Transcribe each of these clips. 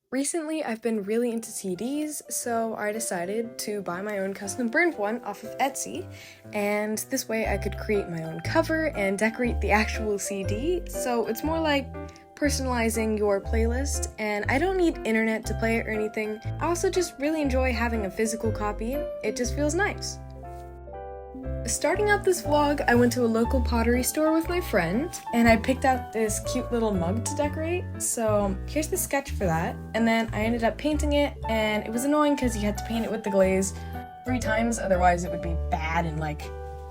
Recently, I've been really into CDs, so I decided to buy my own custom burned one off of Etsy, and this way I could create my own cover and decorate the actual CD, so it's more like personalizing your playlist, and I don't need internet to play it or anything. I also just really enjoy having a physical copy. It just feels nice. Starting out this vlog, I went to a local pottery store with my friend, and I picked out this cute little mug to decorate, so here's the sketch for that. And then I ended up painting it, and it was annoying because you had to paint it with the glaze 3 times, otherwise it would be bad and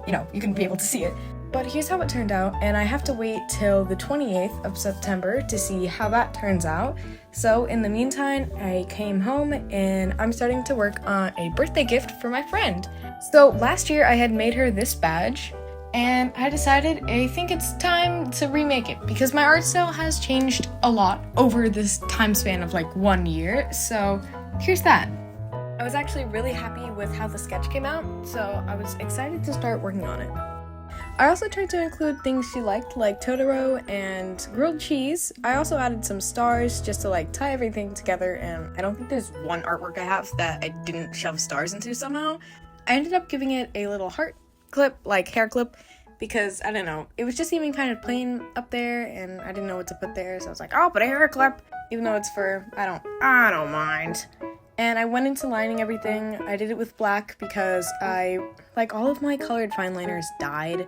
you couldn't be able to see it. But here's how it turned out, and I have to wait till the 28th of September to see how that turns out. So in the meantime, I came home and I'm starting to work on a birthday gift for my friend. So last year I had made her this badge, and I decided I think it's time to remake it because my art style has changed a lot over this time span of 1 year, so here's that. I was actually really happy with how the sketch came out, so I was excited to start working on it. I also tried to include things she liked, like Totoro and grilled cheese. I also added some stars just to tie everything together, and I don't think there's one artwork I have that I didn't shove stars into somehow. I ended up giving it a little heart clip, hair clip, because, I don't know, it was just even kind of plain up there, and I didn't know what to put there, so I was like, I'll put a hair clip, even though it's fur. I don't mind. And I went into lining everything. I did it with black because all of my colored fine liners died.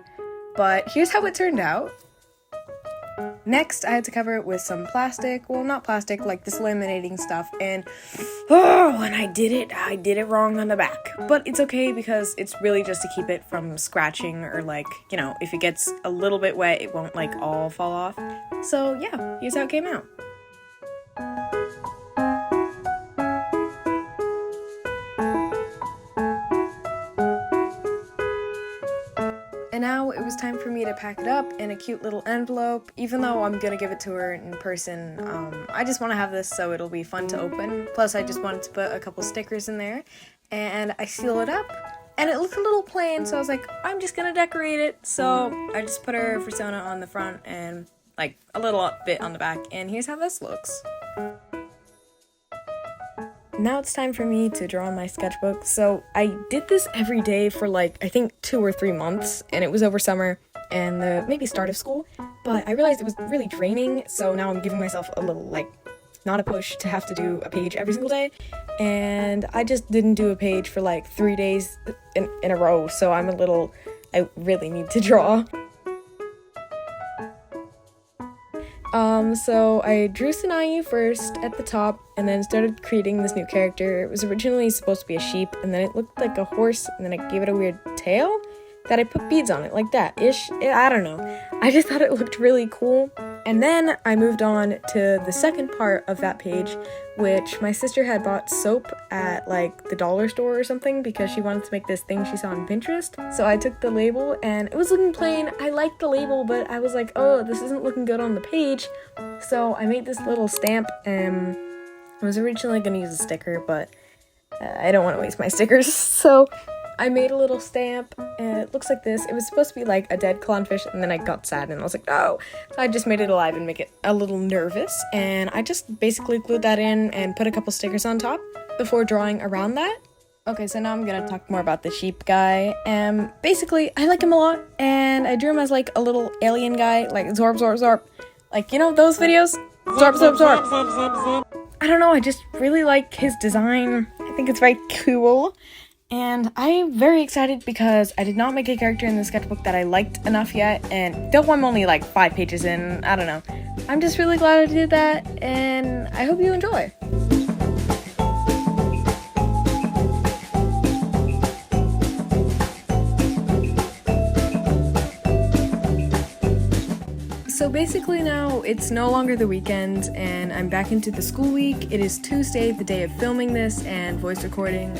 But here's how it turned out. Next, I had to cover it with some plastic. Well, not plastic, this laminating stuff. And when I did it wrong on the back. But it's okay because it's really just to keep it from scratching or if it gets a little bit wet, it won't all fall off. So yeah, here's how it came out. And now it was time for me to pack it up in a cute little envelope. Even though I'm gonna give it to her in person, I just want to have this so it'll be fun to open. Plus, I just wanted to put a couple stickers in there, and I seal it up. And it looked a little plain, so I was like, I'm just gonna decorate it. So I just put her persona on the front and a little bit on the back, and here's how this looks. Now it's time for me to draw on my sketchbook. So I did this every day for I think 2 or 3 months, and it was over summer and the maybe start of school, but I realized it was really draining, so now I'm giving myself a little not a push to have to do a page every single day, and I just didn't do a page for 3 days in a row, so I really need to draw. So I drew Sanae first at the top, and then started creating this new character. It was originally supposed to be a sheep, and then it looked like a horse, and then I gave it a weird tail that I put beads on it, like that-ish. I don't know. I just thought it looked really cool. And then I moved on to the second part of that page, which my sister had bought soap at the dollar store or something because she wanted to make this thing she saw on Pinterest. So I took the label, and it was looking plain. I liked the label, but I was like, oh, this isn't looking good on the page. So I made this little stamp, and I was originally going to use a sticker, but I don't want to waste my stickers. So I made a little stamp, and it looks like this. It was supposed to be a dead clownfish, and then I got sad, and I was like, oh. So I just made it alive and make it a little nervous, and I just basically glued that in and put a couple stickers on top before drawing around that. Okay, so now I'm gonna talk more about the sheep guy. Basically, I like him a lot, and I drew him as a little alien guy, Zorb, Zorb, Zorb. Those videos? Zorb, Zorb, Zorb. I don't know, I just really like his design. I think it's very cool. And I'm very excited because I did not make a character in the sketchbook that I liked enough yet, and though I'm only 5 pages in, I don't know. I'm just really glad I did that, and I hope you enjoy. So basically now it's no longer the weekend, and I'm back into the school week. It is Tuesday, the day of filming this and voice recording.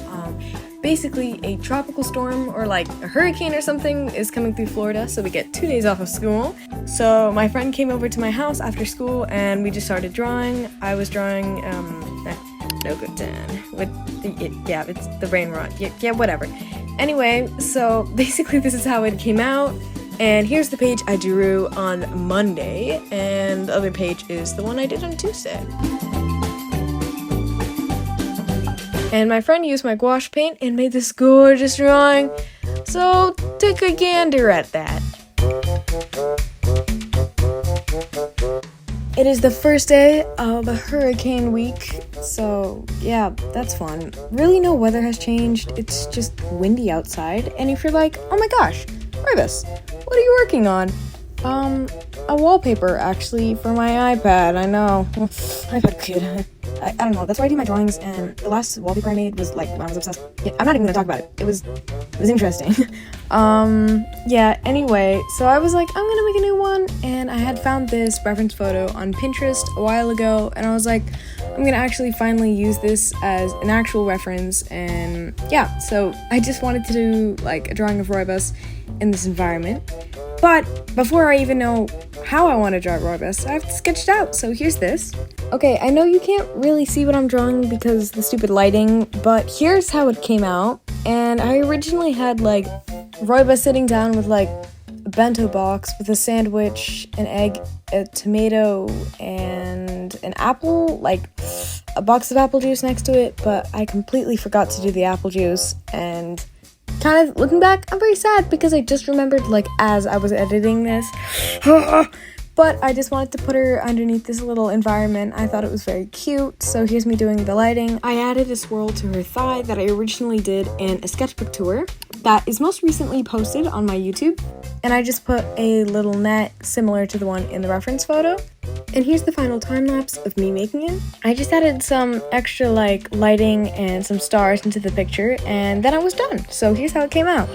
Basically a tropical storm or a hurricane or something is coming through Florida, so we get 2 days off of school. So my friend came over to my house after school, and we just started drawing. I was drawing no good 10. Yeah, it's the brain rot. Yeah, whatever. Anyway, so basically this is how it came out. And here's the page I drew on Monday, and the other page is the one I did on Tuesday. And my friend used my gouache paint and made this gorgeous drawing, so take a gander at that. It is the first day of a hurricane week, so yeah, that's fun. Really no weather has changed, it's just windy outside, and if you're like, oh my gosh, Ribus, what are you working on? A wallpaper, actually, for my iPad. I know. iPad kid. I don't know. That's why I do my drawings, and the last wallpaper I made was, like, when I was obsessed. Yeah, I'm not even gonna talk about it. It was interesting. Yeah, anyway, so I was like, I'm gonna make a new one, and I had found this reference photo on Pinterest a while ago, and I was like, I'm gonna actually finally use this as an actual reference, and yeah, so I just wanted to do, like, a drawing of Roibus in this environment. But before I even know how I want to draw Roibus, I have to sketch it out, so here's this. Okay, I know you can't really see what I'm drawing because the stupid lighting, but here's how it came out. And I originally had, like, Roibus sitting down with, like, a bento box with a sandwich, an egg, a tomato, and an apple, like, a box of apple juice next to it, but I completely forgot to do the apple juice, and kind of looking back, I'm very sad because I just remembered, like, as I was editing this. But I just wanted to put her underneath this little environment. I thought it was very cute, so here's me doing the lighting. I added a swirl to her thigh that I originally did in a sketchbook tour that is most recently posted on my YouTube. And I just put a little net similar to the one in the reference photo. And here's the final time lapse of me making it. I just added some extra, like, lighting and some stars into the picture, and then I was done. So here's how it came out.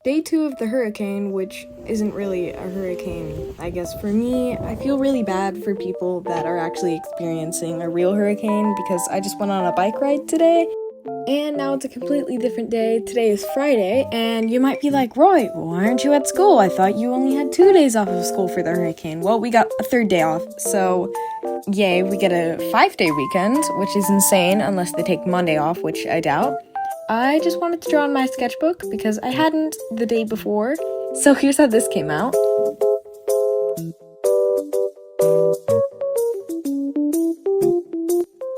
Day 2 of the hurricane, which isn't really a hurricane, I guess. For me, I feel really bad for people that are actually experiencing a real hurricane because I just went on a bike ride today, and now it's a completely different day. Today is Friday, and you might be like, Roy, why aren't you at school? I thought you only had 2 days off of school for the hurricane. Well, we got a 3rd day off, so yay, we get a 5-day weekend, which is insane unless they take Monday off, which I doubt. I just wanted to draw in my sketchbook because I hadn't the day before, so here's how this came out.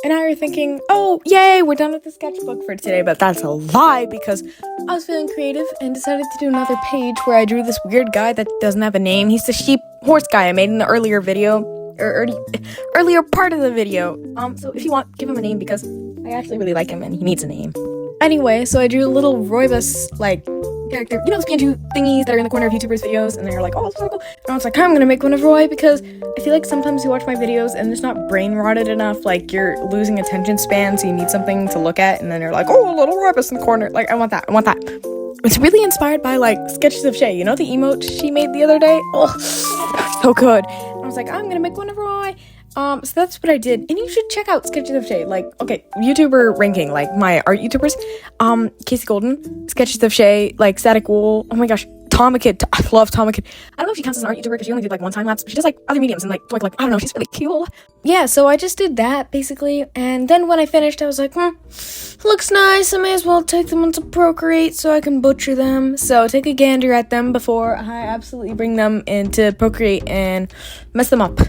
And now you're thinking, oh, yay, we're done with the sketchbook for today, but that's a lie because I was feeling creative and decided to do another page where I drew this weird guy that doesn't have a name. He's the sheep horse guy I made in the earlier video, or earlier part of the video. So if you want, give him a name because I actually really like him and he needs a name. Anyway, so I drew a little Roibus, like, character. You know those Pianju thingies that are in the corner of YouTubers' videos, and they're like, oh, that's so cool. And I was like, I'm gonna make one of Roy, because I feel like sometimes you watch my videos and it's not brain-rotted enough, like, you're losing attention span, so you need something to look at, and then you're like, oh, a little Roibus in the corner. Like, I want that. It's really inspired by, like, Sketches of Shay. You know the emote she made the other day? Oh, so good. And I was like, I'm gonna make one of Roy. So that's what I did, and you should check out Sketches of Shay. Like, okay, YouTuber ranking, like, my art YouTubers, Casey Golden, Sketches of Shay, like, Static Wool, oh my gosh, Tomakid, I love Tomakid. I don't know if she counts as an art YouTuber, because she only did, like, one time lapse, but she does, like, other mediums, and, like, I don't know, she's really cool. Yeah, so I just did that, basically, and then when I finished, I was like, looks nice, I may as well take them onto Procreate so I can butcher them, so take a gander at them before I absolutely bring them into Procreate and mess them up.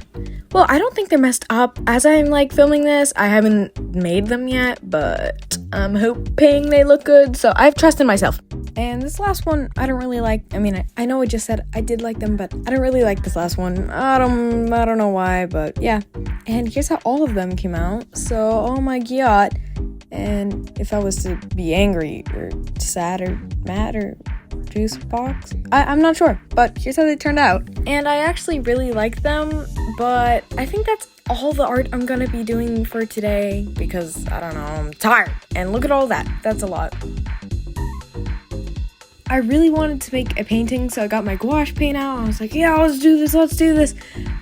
Well, I don't think they're messed up. As I'm, like, filming this, I haven't made them yet, but I'm hoping they look good, so I have trust in myself. And this last one, I don't really like. I mean, I know I just said I did like them, but I don't really like this last one. I don't know why, but yeah. And here's how all of them came out. So, oh my god. And if I was to be angry, or sad, or mad, or juice box, I'm not sure, but here's how they turned out. And I actually really like them, but I think that's all the art I'm gonna be doing for today, because, I don't know, I'm tired. And look at all that. That's a lot. I really wanted to make a painting, so I got my gouache paint out. I was like, yeah, let's do this.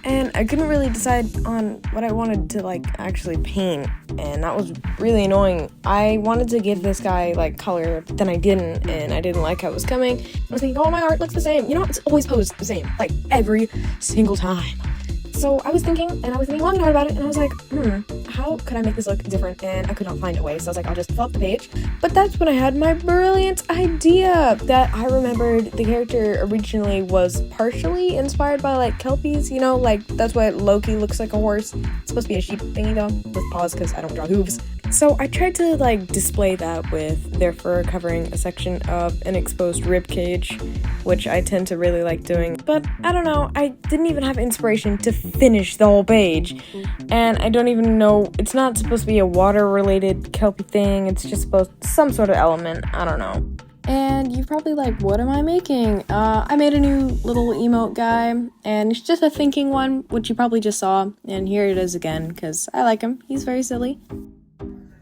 And I couldn't really decide on what I wanted to, like, actually paint, and that was really annoying. I wanted to give this guy, like, color, but then I didn't, and I didn't like how it was coming. I was thinking, oh, my art looks the same. You know, it's always posed the same, like, every single time. So I was thinking long and hard about it, and I was like, how could I make this look different? And I could not find a way, so I was like, I'll just fill up the page. But that's when I had my brilliant idea that I remembered the character originally was partially inspired by, like, Kelpies, you know, like, that's what Loki looks like, a horse. It's supposed to be a sheep thingy, though, with paws, because I don't draw hooves. So I tried to, like, display that with their fur covering a section of an exposed rib cage, which I tend to really like doing. But I don't know, I didn't even have inspiration to finish the whole page. And I don't even know, it's not supposed to be a water-related Kelpie thing, it's just some sort of element, I don't know. And you're probably like, what am I making? I made a new little emote guy, and it's just a thinking one, which you probably just saw, and here it is again, because I like him, he's very silly.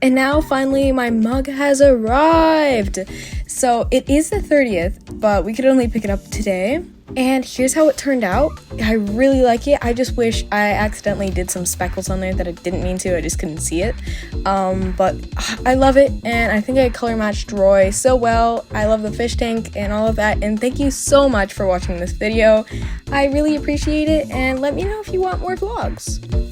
And now, finally, my mug has arrived! So, it is the 30th, but we could only pick it up today. And here's how it turned out. I really like it. I just wish I accidentally did some speckles on there that I didn't mean to. I just couldn't see it. But I love it, and I think I color matched Roy so well. I love the fish tank and all of that, and thank you so much for watching this video. I really appreciate it, and let me know if you want more vlogs.